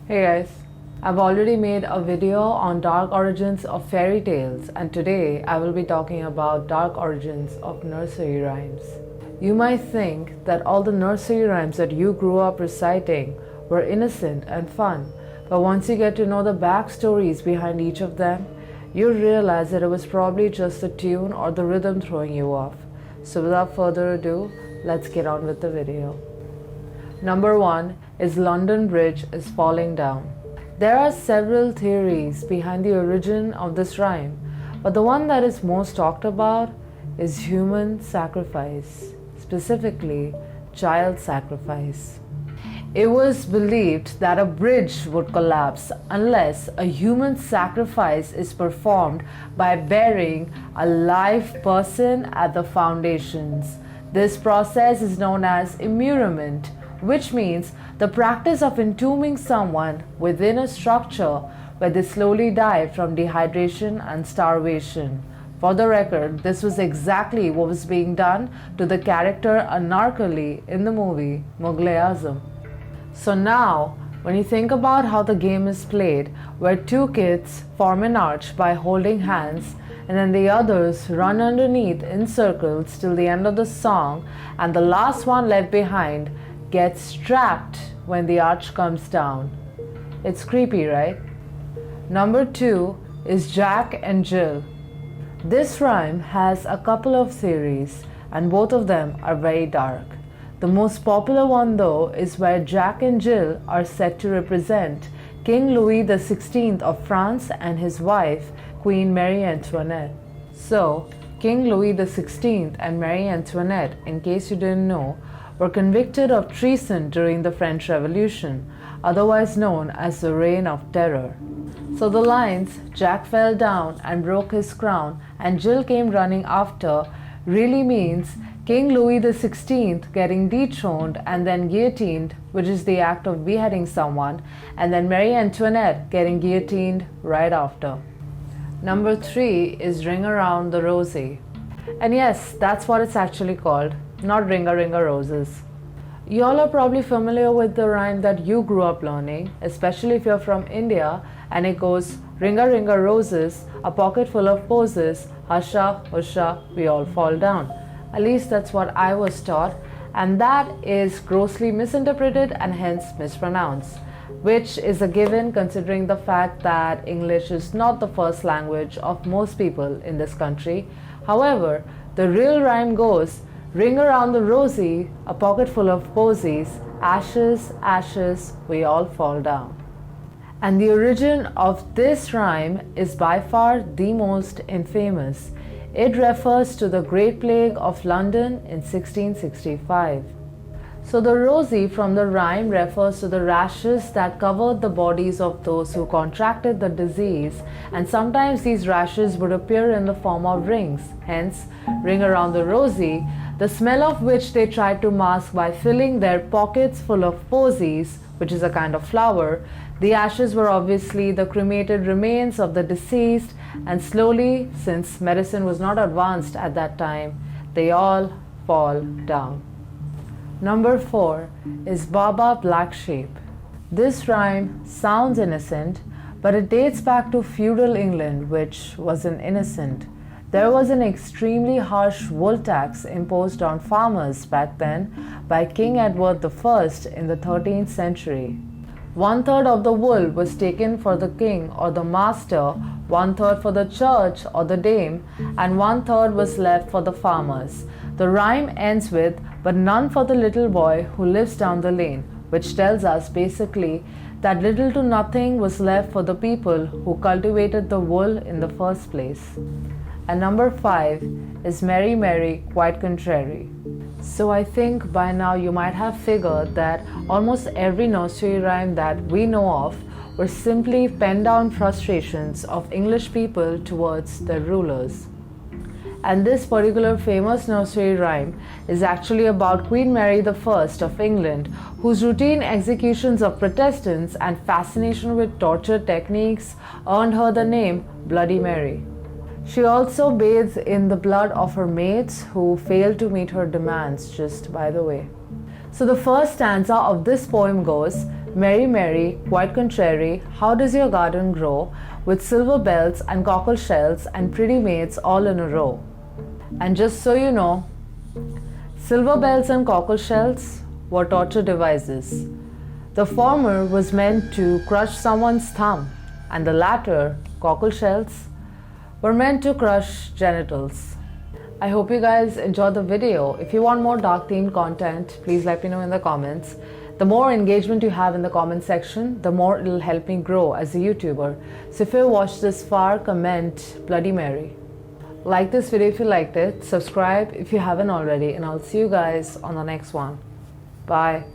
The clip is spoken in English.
Hey guys, I've already made a video on dark origins of fairy tales, and today I will be talking about dark origins of nursery rhymes. You might think that all the nursery rhymes that you grew up reciting were innocent and fun, but once you get to know the backstories behind each of them, you realize that it was probably just the tune or the rhythm throwing you off. So without further ado, let's get on with the video. Number 1 is London Bridge is falling down. There are several theories behind the origin of this rhyme, but the one that is most talked about is human sacrifice, specifically child sacrifice. It was believed that a bridge would collapse unless a human sacrifice is performed by burying a live person at the foundations. This process is known as immurement, which means the practice of entombing someone within a structure where they slowly die from dehydration and starvation. For the record, this was exactly what was being done to the character Anarkali in the movie Mughal-e-Azam. So now, when you think about how the game is played, where two kids form an arch by holding hands, and then the others run underneath in circles till the end of the song, and the last one left behind gets trapped when the arch comes down. It's creepy, right? Number 2 is Jack and Jill. This rhyme has a couple of theories, and both of them are very dark. The most popular one, though, is where Jack and Jill are said to represent King Louis XVI of France and his wife, Queen Marie Antoinette. So, King Louis XVI and Marie Antoinette, in case you didn't know, were convicted of treason during the French Revolution, otherwise known as the Reign of Terror. So the lines, Jack fell down and broke his crown and Jill came running after, really means King Louis XVI getting dethroned and then guillotined, which is the act of beheading someone, and then Marie Antoinette getting guillotined right after. Number 3 is Ring Around the Rosie. And yes, that's what it's actually called, not Ring-a-Ring-a Roses. Y'all are probably familiar with the rhyme that you grew up learning, especially if you're from India, and it goes Ring-a-Ring-a Roses, a pocket full of posies, husha, husha, we all fall down. At least that's what I was taught, and that is grossly misinterpreted and hence mispronounced, which is a given considering the fact that English is not the first language of most people in this country. However, the real rhyme goes Ring around the Rosie, a pocket full of posies, ashes, ashes, we all fall down. And the origin of this rhyme is by far the most infamous. It refers to the Great Plague of London in 1665. So the Rosie from the rhyme refers to the rashes that covered the bodies of those who contracted the disease, and sometimes these rashes would appear in the form of rings, hence Ring Around the Rosie, the smell of which they tried to mask by filling their pockets full of posies, which is a kind of flower. The ashes were obviously the cremated remains of the deceased, and slowly, since medicine was not advanced at that time, they all fall down. Number 4 is Baba Black Sheep. This rhyme sounds innocent, but it dates back to feudal England, which wasn't innocent. There was an extremely harsh wool tax imposed on farmers back then by King Edward I in the 13th century. 1/3 of the wool was taken for the king or the master, 1/3 for the church or the dame, and 1/3 was left for the farmers. The rhyme ends with, but none for the little boy who lives down the lane, which tells us basically that little to nothing was left for the people who cultivated the wool in the first place. And number 5 is Mary Mary Quite Contrary. So I think by now you might have figured that almost every nursery rhyme that we know of were simply penned down frustrations of English people towards their rulers. And this particular famous nursery rhyme is actually about Queen Mary I of England, whose routine executions of Protestants and fascination with torture techniques earned her the name Bloody Mary. She also bathes in the blood of her mates who failed to meet her demands, just by the way. So the first stanza of this poem goes, Mary, Mary, quite contrary, how does your garden grow with silver bells and cockle shells and pretty maids all in a row? And just so you know, silver bells and cockle shells were torture devices. The former was meant to crush someone's thumb, and the latter, cockle shells, were meant to crush genitals. I hope you guys enjoyed the video. If you want more dark themed content, please let me know in the comments. The more engagement you have in the comment section, the more it'll help me grow as a YouTuber. So if you watched this far, comment Bloody Mary. Like this video if you liked it, subscribe if you haven't already, and I'll see you guys on the next one. Bye.